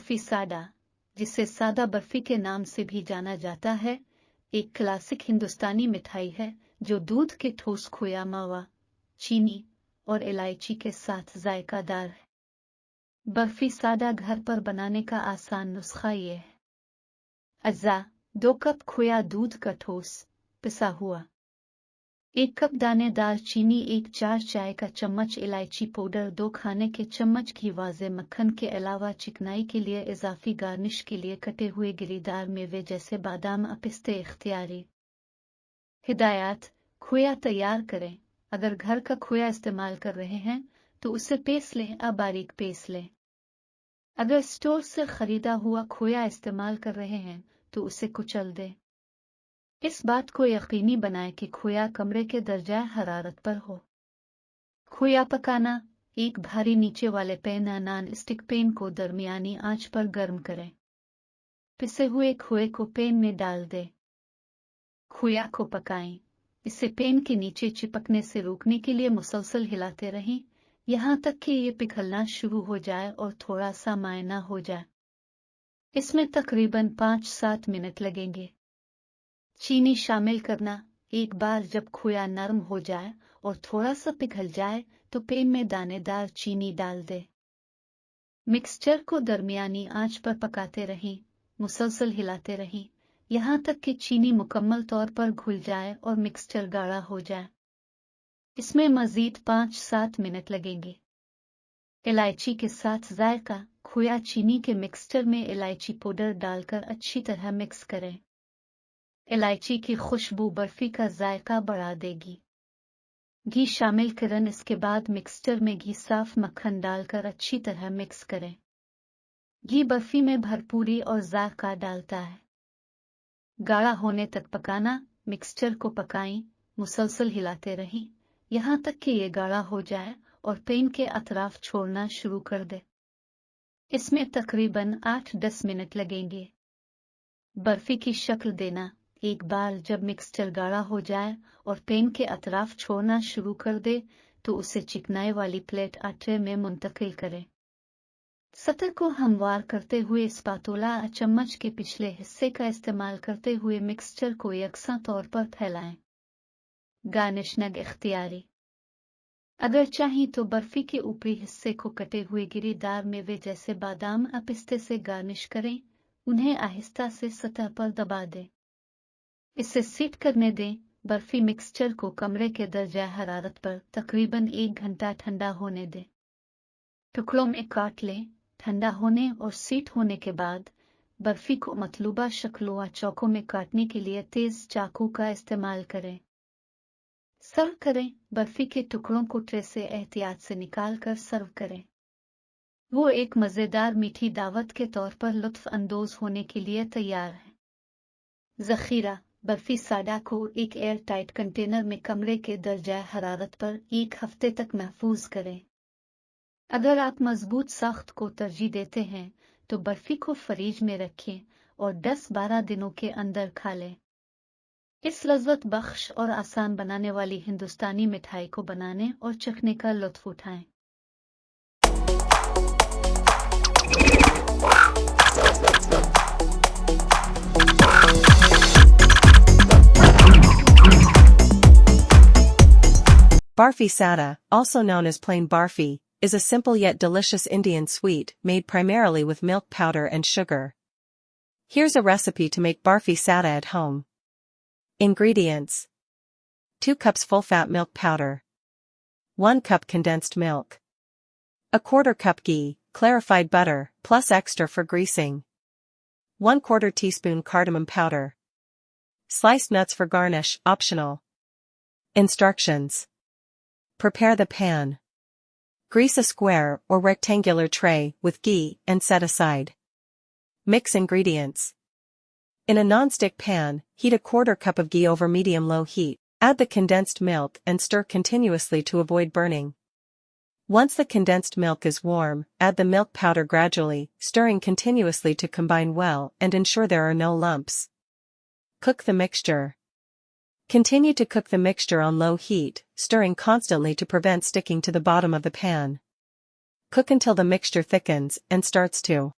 बर्फी सादा, जिसे सादा बर्फी के नाम से भी जाना जाता है, एक क्लासिक हिंदुस्तानी मिठाई है जो दूध के ठोस खोया मावा, चीनी और इलायची के साथ जायकादार है। बर्फी सादा घर पर बनाने का आसान नुस्खा ये है। अज्जा: 2 कप खोया दूध का ठोस पिसा हुआ, 1 कप दानेदार चीनी, 1/4 चाय का चम्मच इलायची पाउडर, 2 खाने के चम्मच घी, वाज़े मक्खन के अलावा चिकनाई के लिए इजाफी गार्निश के लिए कटे हुए गिरीदार मेवे जैसे बादाम, पिस्ते इख्तियारी। हिदायत: खोया तैयार करें। अगर घर का खोया इस्तेमाल कर रहे हैं तो उसे पीस लें, बारीक पीस लें। अगर स्टोर से खरीदा हुआ खोया इस्तेमाल कर रहे हैं तो उसे कुचल दें। इस बात को यकीनी बनाएं कि खोया कमरे के दर्जा हरारत पर हो। खोया पकाना: एक भारी नीचे वाले पैन या नॉन स्टिक पैन को दरमियानी आंच पर गर्म करें। पिसे हुए खोए को पैन में डाल दें। खोया को पकाएं। इसे पैन के नीचे चिपकने से रोकने के लिए मुसलसल हिलाते रहें, यहाँ तक कि ये पिघलना शुरू हो जाए और थोड़ा सा मायना हो जाए। इसमें तकरीबन 5-7 मिनट लगेंगे। चीनी शामिल करना: एक बार जब खोया नरम हो जाए और थोड़ा सा पिघल जाए तो पैन में दानेदार चीनी डाल दें। मिक्सचर को दरमियानी आंच पर पकाते रहें, मुसलसल हिलाते रहें, यहाँ तक कि चीनी मुकम्मल तौर पर घुल जाए और मिक्सचर गाढ़ा हो जाए। इसमें मज़ीद 5-7 मिनट लगेंगे। इलायची के साथ जायका: खोया चीनी के मिक्सचर में इलायची पाउडर डालकर अच्छी तरह मिक्स करें। इलायची की खुशबू बर्फी का जायका बढ़ा देगी। घी शामिल करें। इसके बाद मिक्सचर में घी, साफ मक्खन डालकर अच्छी तरह मिक्स करें। घी बर्फी में भरपूरी और जायका डालता है। गाढ़ा होने तक पकाना: मिक्सचर को पकाएं, मुसलसल हिलाते रहें, यहाँ तक कि ये गाढ़ा हो जाए और पैन के अतराफ छोड़ना शुरू कर दे। इसमें तकरीबन 8-10 मिनट लगेंगे। बर्फी की शक्ल देना: एक बार जब मिक्सचर गाढ़ा हो जाए और पैन के अतराफ छोड़ना शुरू कर दे तो उसे चिकनाई वाली प्लेट आटे में मुंतकिल करें। सतह को हमवार करते हुए स्पातुला या चम्मच के पिछले हिस्से का इस्तेमाल करते हुए मिक्सचर को यकसा तौर पर फैलाएं। गार्निश नग इख्तियारी: अगर चाहें तो बर्फी के ऊपरी हिस्से को कटे हुए गिरीदार मेवे जैसे बादाम या पिस्ते से गार्निश करें, उन्हें आहिस्ता से सतह पर दबा दें। इसे सीट करने दें। बर्फी मिक्सचर को कमरे के दर्जा हरारत पर तकरीबन 1 घंटा ठंडा होने दें। टुकड़ों में काट लें। ठंडा होने और सीट होने के बाद बर्फी को मतलूबा शक्लों व चौकों में काटने के लिए तेज चाकू का इस्तेमाल करें। सर्व करें। बर्फी के टुकड़ों को ट्रे से एहतियात से निकाल कर सर्व करें। वो एक मज़ेदार मीठी दावत के तौर पर लुत्फ अंदोज होने के लिए तैयार है। ज़ख़ीरा: बर्फी सादा को एक एयर टाइट कंटेनर में कमरे के दर्जा हरारत पर 1 हफ्ते तक महफूज करें। अगर आप मजबूत साख्त को तरजीह देते हैं तो बर्फी को फ्रीज में रखें और 10-12 दिनों के अंदर खा लें। इस लज़्ज़त बख्श और आसान बनाने वाली हिंदुस्तानी मिठाई को बनाने और चखने का लुत्फ उठाएं। Barfi Sada, also known as Plain Barfi, is a simple yet delicious Indian sweet made primarily with milk powder and sugar. Here's a recipe to make Barfi Sada at home. Ingredients: 2 cups full-fat milk powder, 1 cup condensed milk, 1/4 cup ghee, clarified butter, plus extra for greasing, 1/4 teaspoon cardamom powder. Sliced nuts for garnish, optional. Instructions: prepare the pan. Grease a square or rectangular tray with ghee and set aside. Mix ingredients. In a non-stick pan, heat 1/4 cup of ghee over medium-low heat. Add the condensed milk and stir continuously to avoid burning. Once the condensed milk is warm, add the milk powder gradually, stirring continuously to combine well and ensure there are no lumps. Cook the mixture. Continue to cook the mixture on low heat, stirring constantly to prevent sticking to the bottom of the pan. Cook until the mixture thickens and starts to